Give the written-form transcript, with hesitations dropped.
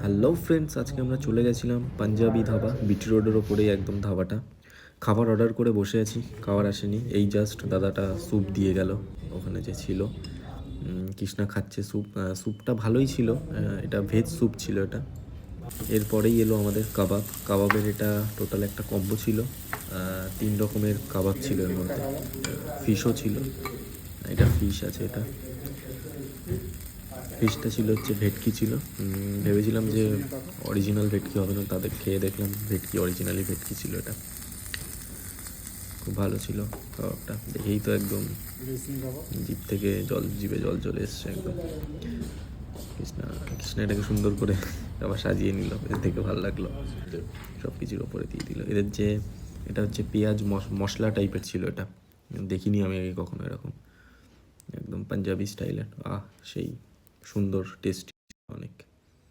Hello friends, আজকে আমরা চলে গেছিলাম পাঞ্জাবি ধাবা, বিটি রোডের ওপরেই একদম ধাবাটা। খাবার অর্ডার করে বসে আছি, খাবার আসেনি। এই জাস্ট দাদাটা স্যুপ দিয়ে গেল ওখানে যে ছিল। কৃষ্ণা খাচ্ছে স্যুপ। স্যুপটা ভালোই ছিল। এটা ভেজ স্যুপ ছিল এটা। এরপরেই এলো আমাদের কাবাব। কাবাবের এটা টোটাল একটা কম্বো ছিল। 3 রকমের কাবাব ছিল এর মধ্যে। ফিশও ছিল, এটা ফিশ আছে। এটা ফিশটা ছিল হচ্ছে ভেটকি ছিল। ভেবেছিলাম যে অরিজিনাল ভেটকি হবে না, তাদের খেয়ে দেখলাম ভেটকি, অরিজিনালি ভেটকি ছিল এটা। খুব ভালো ছিল কাবাবটা, দেখেই তো একদম জিভে জল চলে এসছে একদম। কৃষ্ণা কৃষ্ণা এটাকে সুন্দর করে আবার সাজিয়ে নিল, এর থেকে ভালো লাগলো। সব কিছুর ওপরে দিয়ে দিল এদের যে এটা হচ্ছে পেঁয়াজ মশলা টাইপের ছিল এটা। দেখিনি আমি আগে কখনো এরকম, একদম পাঞ্জাবি স্টাইলের। সেই সুন্দর টেস্টি অনেক।